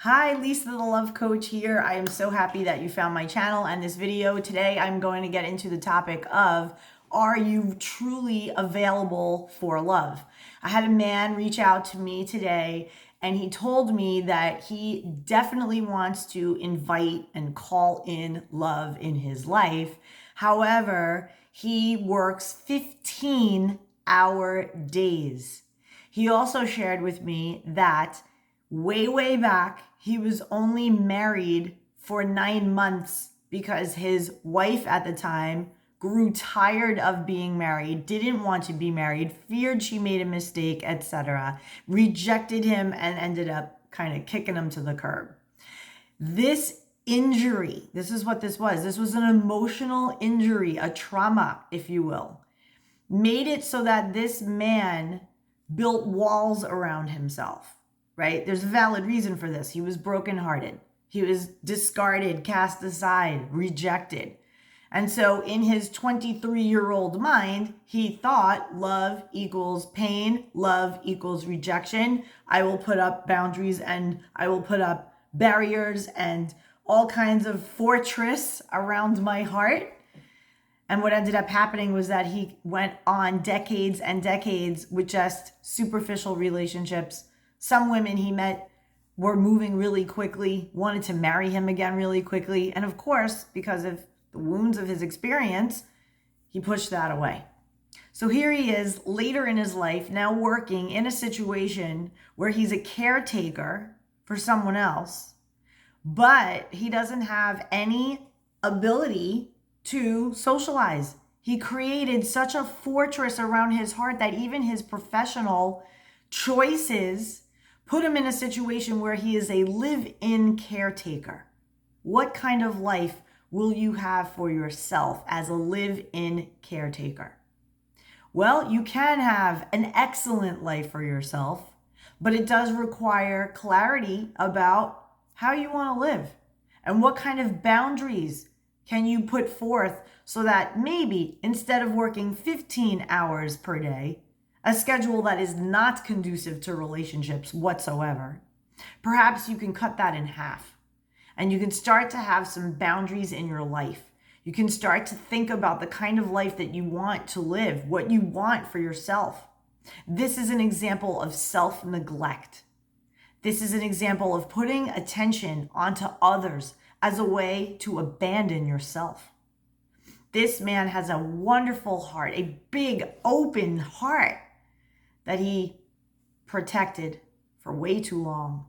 Hi, Lisa the Love Coach here. I am so happy that you found my channel and this video. Today I'm going to get into the topic of, are you truly available for love? I had a man reach out to me today and he told me that he definitely wants to invite and call in love in his life. However, he works 15-hour days. He also shared with me that way back, he was only married for 9 months because his wife at the time grew tired of being married, didn't want to be married, feared she made a mistake, etc., rejected him, and ended up kind of kicking him to the curb. This injury, this is what this was. This was an emotional injury, a trauma, if you will, made it so that this man built walls around himself. Right? There's a valid reason for this. He was brokenhearted. He was discarded, cast aside, rejected. And so in his 23-year-old mind, he thought love equals pain, love equals rejection. I will put up boundaries and I will put up barriers and all kinds of fortress around my heart. And what ended up happening was that he went on decades and decades with just superficial relationships. Some women he met were moving really quickly, wanted to marry him again really quickly. And of course, because of the wounds of his experience, he pushed that away. So here he is later in his life, now working in a situation where he's a caretaker for someone else, but he doesn't have any ability to socialize. He created such a fortress around his heart that even his professional choices put him in a situation where he is a live-in caretaker. What kind of life will you have for yourself as a live-in caretaker? Well, you can have an excellent life for yourself, but it does require clarity about how you want to live and what kind of boundaries can you put forth so that maybe instead of working 15 hours per day, a schedule that is not conducive to relationships whatsoever, perhaps you can cut that in half and you can start to have some boundaries in your life. You can start to think about the kind of life that you want to live, what you want for yourself. This is an example of self-neglect. This is an example of putting attention onto others as a way to abandon yourself. This man has a wonderful heart, a big open heart that he protected for way too long.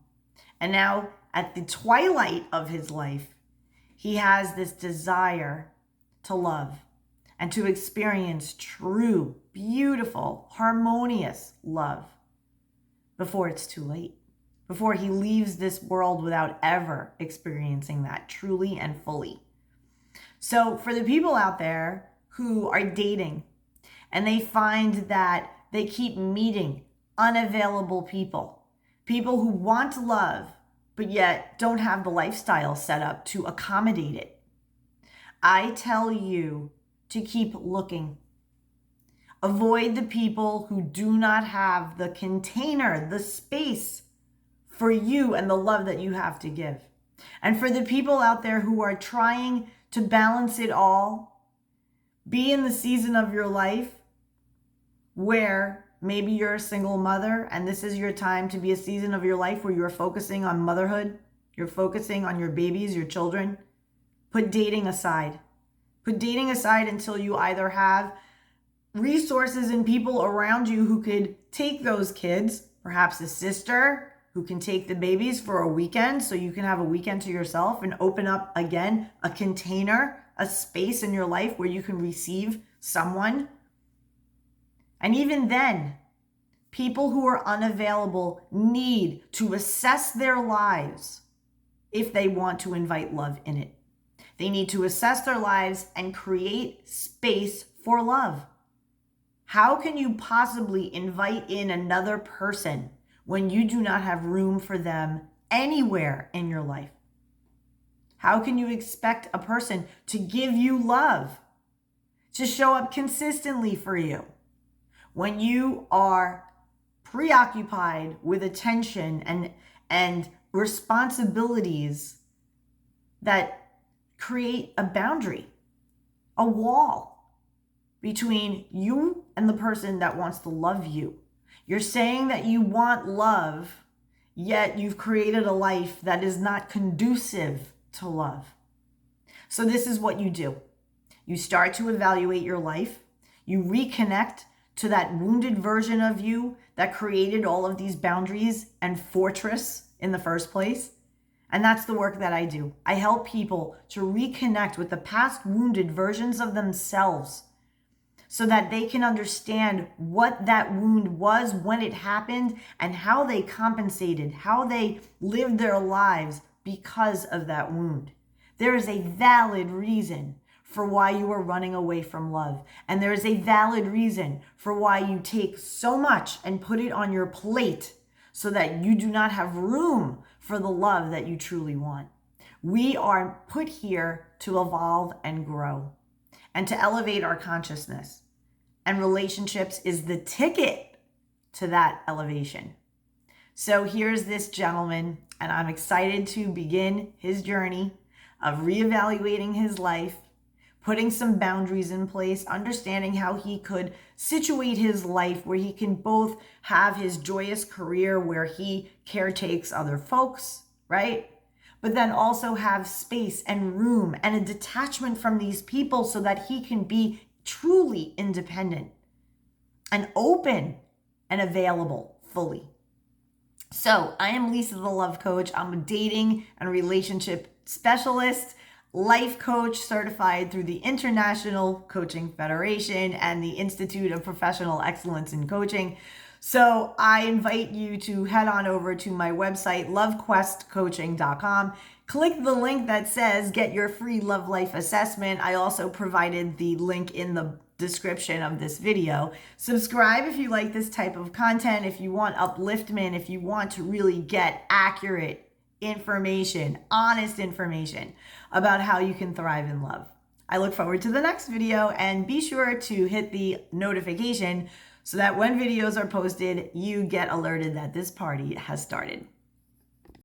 And now at the twilight of his life, he has this desire to love and to experience true, beautiful, harmonious love before it's too late, before he leaves this world without ever experiencing that truly and fully. So for the people out there who are dating and they find that they keep meeting unavailable people, people who want love, but yet don't have the lifestyle set up to accommodate it, I tell you to keep looking. Avoid the people who do not have the container, the space for you and the love that you have to give. And for the people out there who are trying to balance it all, be in the season of your life where maybe you're a single mother and this is your time to be a season of your life where you're focusing on motherhood, you're focusing on your babies, your children. Put dating aside. Put dating aside until you either have resources and people around you who could take those kids, perhaps a sister who can take the babies for a weekend so you can have a weekend to yourself and open up again a container, a space in your life where you can receive someone. And even then, people who are unavailable need to assess their lives if they want to invite love in it. They need to assess their lives and create space for love. How can you possibly invite in another person when you do not have room for them anywhere in your life? How can you expect a person to give you love, to show up consistently for you, when you are preoccupied with attention and responsibilities that create a boundary, a wall between you and the person that wants to love you. You're saying that you want love, yet you've created a life that is not conducive to love. So this is what you do. You start to evaluate your life. You reconnect to that wounded version of you that created all of these boundaries and fortress in the first place. And that's the work that I do. I help people to reconnect with the past wounded versions of themselves so that they can understand what that wound was when it happened and how they compensated, how they lived their lives because of that wound. There is a valid reason for why you are running away from love. And there is a valid reason for why you take so much and put it on your plate so that you do not have room for the love that you truly want. We are put here to evolve and grow and to elevate our consciousness. And relationships is the ticket to that elevation. So here's this gentleman, and I'm excited to begin his journey of reevaluating his life, putting some boundaries in place, understanding how he could situate his life where he can both have his joyous career where he caretakes other folks, right? But then also have space and room and a detachment from these people so that he can be truly independent and open and available fully. So I am Lisa, the Love Coach. I'm a dating and relationship specialist, life coach certified through the International Coaching Federation and the Institute of Professional Excellence in Coaching. So I invite you to head on over to my website, lovequestcoaching.com. Click the link that says get your free love life assessment. I also provided the link in the description of this video. Subscribe if you like this type of content, if you want upliftment, if you want to really get accurate information, honest information about how you can thrive in love. I look forward to the next video, and be sure to hit the notification so that when videos are posted, you get alerted that this party has started.